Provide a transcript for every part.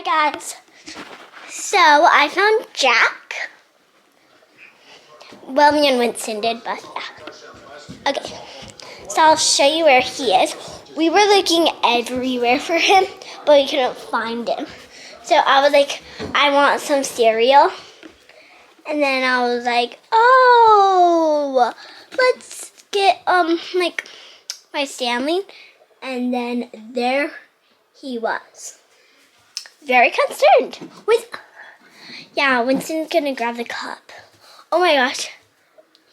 guys. So I found Jack. Well, me and Winston did, but yeah. Okay, so I'll show you where he is. We were looking everywhere for him, but we couldn't find him. So I was like, I want some cereal. And then I was like, oh, let's get like my Stanley. And then there he was. Very concerned. Yeah, Winston's gonna grab the cup. Oh my gosh.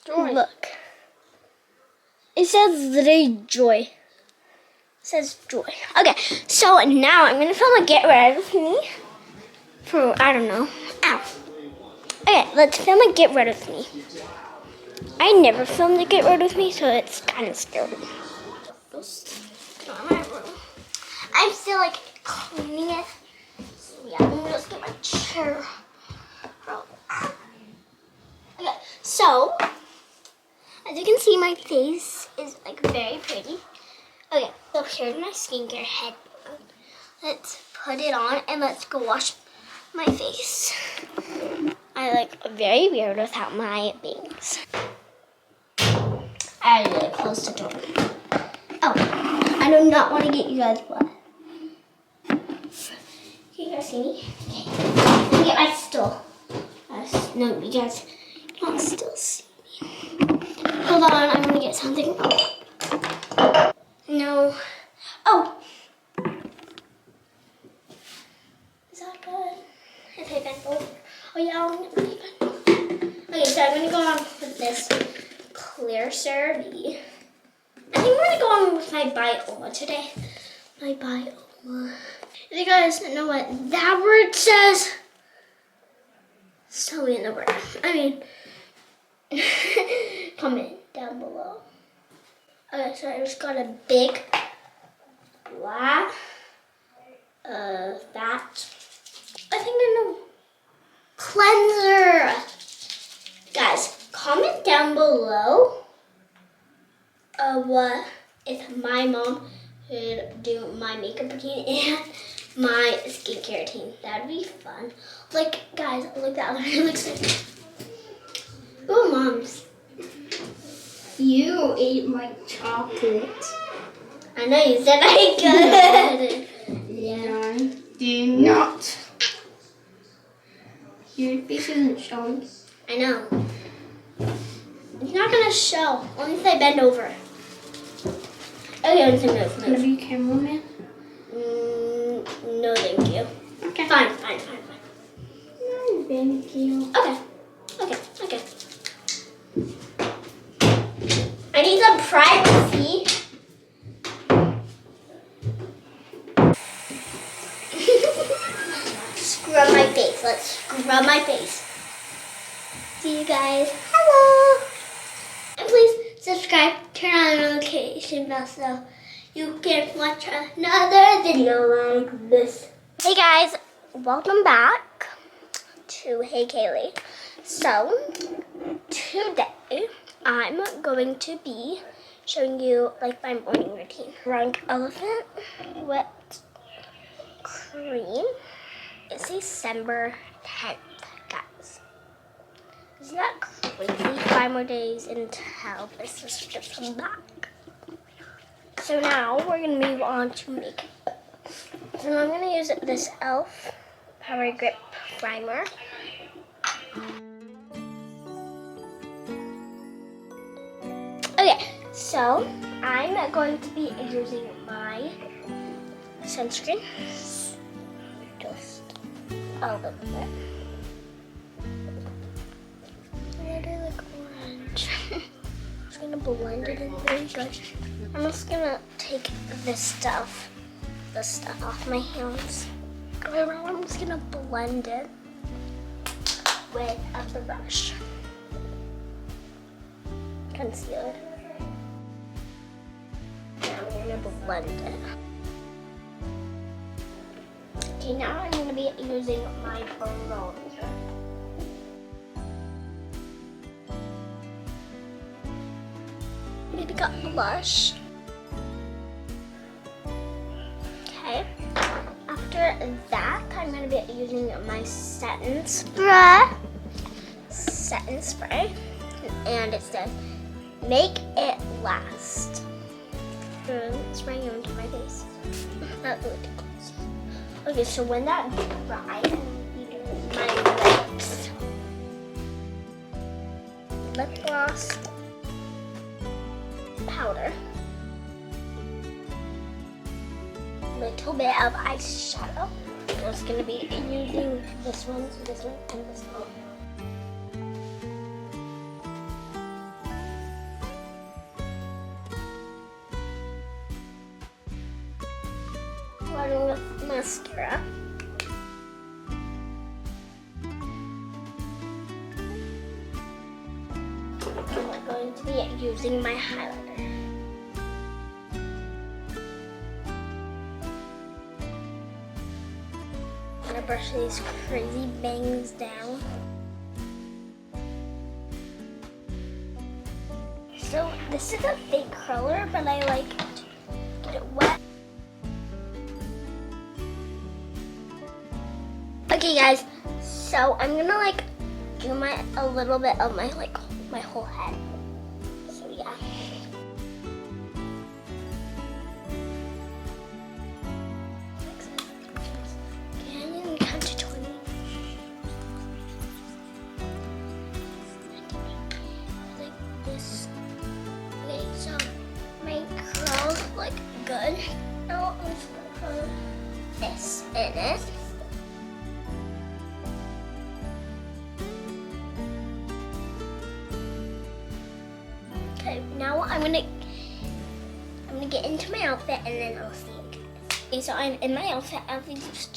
Joy. Look. It says literally joy. It says joy. Okay, so now I'm gonna film a get rid of me. For, I don't know. Ow. Okay, let's film a get rid of me. I never filmed a get rid of me, so it's kind of scary. I'm still like cleaning it. So yeah, I'm gonna just get my chair. Okay, so as you can see, my face is like very pretty. Okay, so here's my skincare headband. Let's put it on and let's go wash my face. I look very weird without my bangs. I really closed the door. Oh, I do not want to get you guys wet. Can you guys see me? Okay. Let me get my stool. No, you guys can't still see me. Hold on, I'm gonna get something. Oh. No. Oh. Is that good? If I bend over. Oh yeah, I'm gonna bend over. Okay, so I'm gonna go on with this clear CeraVe. I think we're gonna go on with my Biola today. My Biola. If you guys know what that word says, tell me in the word. I mean, comment down below. Okay, so I just got a big black that. I think I know. Cleanser. Guys, comment down below what if my mom could do my makeup routine and my skincare routine. That'd be fun. Like, guys, look that one. It looks like. Oh, moms. You ate my chocolate. I know you said I could. Yeah. I did not. Your face isn't showing. I know. It's not gonna show. Only if I bend over. Okay, I'm gonna move. Can I be a cameraman? No, thank you. Okay. Fine. No, thank you. Okay. I need some privacy. Scrub my face. Let's scrub my face. See you guys. Hello. And please subscribe, turn on the notification bell so you can watch another video like this. Hey guys, welcome back to HeyKayli. So today I'm going to be showing you like my morning routine. Drunk elephant whipped cream. It's December 10th, guys. Isn't that crazy? 5 more days until this is just come back. So now we're gonna move on to makeup. So I'm gonna use this e.l.f. Power Grip Primer. Okay, so I'm going to be using my sunscreen. Just a little bit. Literally like orange. I'm just gonna blend it in really good. I'm just gonna take this stuff off my hands. I'm just gonna blend it with a brush. Concealer. Now I'm gonna blend it. Okay, now I'm gonna be using my bronzer. Maybe got blush. Okay. After that, I'm going to be using my setting spray. And it says, make it last. Spraying it into my face. That really close. Okay, so when that dries, I'm using my lips. Lip gloss, powder, little bit of eyeshadow. I'm just gonna be using this one, and this one. Starting with mascara. I'm going to be using my highlighter. I'm gonna brush these crazy bangs down. So this is a fake curler, but I like to get it wet. Okay guys, so I'm gonna like do a little bit of my whole head. So yeah. Can you count to 20? Like this. Okay, so my curls look good. Now I'm just gonna put this in it. Okay, now I'm gonna get into my outfit and then I'll see you guys. Okay, so I'm in my outfit. I have these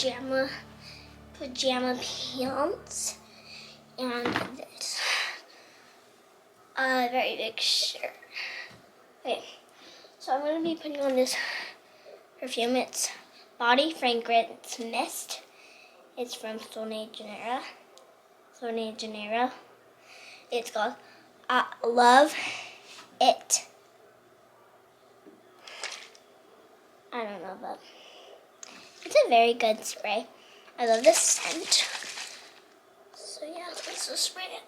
pajama pants and this very big shirt. Okay, so I'm gonna be putting on this perfume. It's Body Fragrance Mist. It's from Sol de Janeiro. It's called Love It. I don't know, but it's a very good spray. I love this scent. So yeah, let's just spray it.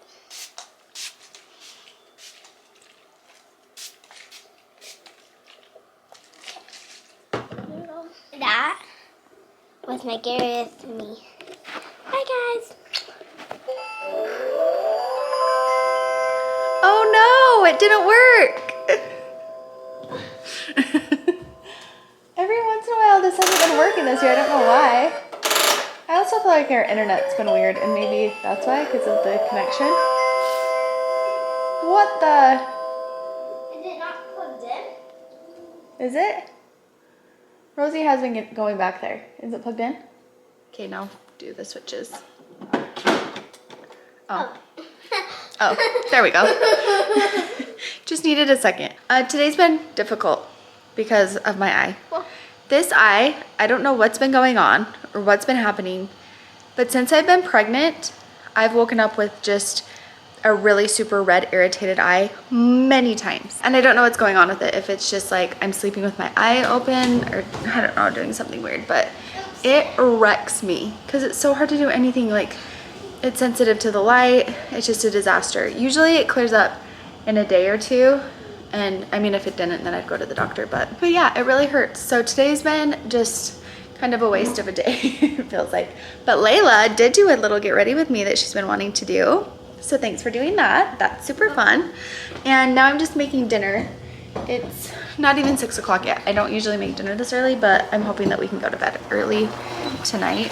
That was my GRWM. Bye guys. Oh no, it didn't work. Every once in a while this hasn't been working this year. I don't know why. I also feel like our internet's been weird and maybe that's why, because of the connection. What the? Is it not plugged in? Is it? Rosie has been going back there. Is it plugged in? Okay, now do the switches. Oh. Oh, there we go. Just needed a second. Today's been difficult because of my eye. Well, This eye, I don't know what's been going on or what's been happening, but since I've been pregnant, I've woken up with just a really super red, irritated eye many times. And I don't know what's going on with it. If it's just like I'm sleeping with my eye open or I don't know, doing something weird, but it wrecks me because it's so hard to do anything. Like, it's sensitive to the light. It's just a disaster. Usually it clears up in a day or two. And I mean, if it didn't, then I'd go to the doctor, but yeah, it really hurts. So today's been just kind of a waste of a day, it feels like. But Layla did do a little get ready with me that she's been wanting to do. So thanks for doing that. That's super fun. And now I'm just making dinner. It's not even 6 o'clock yet. I don't usually make dinner this early, but I'm hoping that we can go to bed early tonight.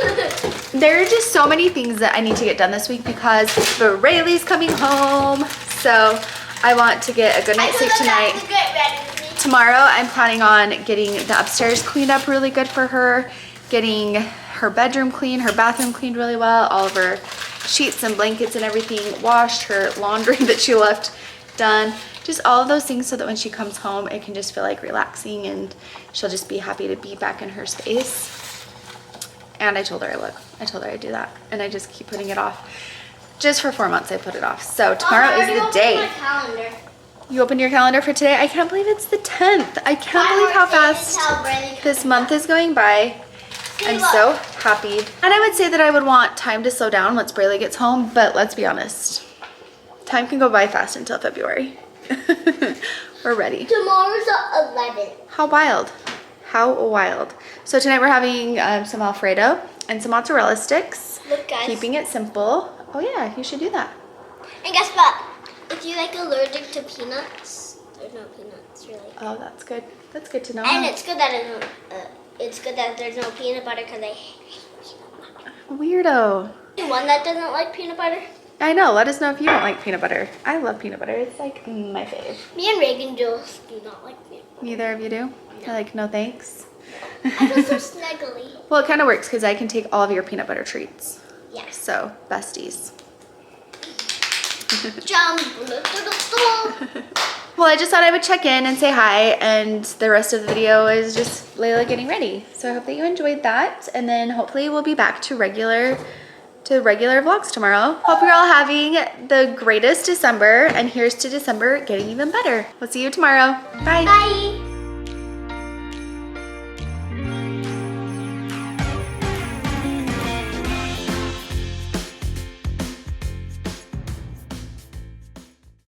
There are just so many things that I need to get done this week because Rayleigh's coming home. So I want to get a good night's sleep tonight. Tomorrow I'm planning on getting the upstairs cleaned up really good for her, getting her bedroom clean, her bathroom cleaned really well, all of her sheets and blankets and everything washed, her laundry that she left done, just all of those things so that when she comes home it can just feel like relaxing and she'll just be happy to be back in her space. And I told her I would. I told her I'd do that, and I just keep putting it off. Just for 4 months I put it off. So tomorrow is the day. My calendar. You opened your calendar for today? I can't believe it's the 10th. I can't believe how fast this month is going by. I'm so happy. And I would say that I would want time to slow down once Brayla gets home, but let's be honest. Time can go by fast until February. We're ready. Tomorrow's the 11th. How wild. How wild. So tonight we're having some Alfredo and some mozzarella sticks. Look, guys. Keeping it simple. Oh yeah, you should do that. And guess what? If you're like allergic to peanuts, there's no peanuts really. Oh, that's good. That's good to know. And it's good that there's no peanut butter because I hate peanut butter. Weirdo. One that doesn't like peanut butter. I know. Let us know if you don't like peanut butter. I love peanut butter. It's like my fave. Me and Reagan just do not like peanut butter. Neither of you do? You're like, no thanks. I feel so snuggly. Well, it kind of works because I can take all of your peanut butter treats. Yeah. So, besties. Jump. Well, I just thought I would check in and say hi, and the rest of the video is just Layla getting ready. So I hope that you enjoyed that, and then hopefully we'll be back to regular vlogs tomorrow. Hope you're all having the greatest December, and here's to December getting even better. We'll see you tomorrow. Bye. Bye.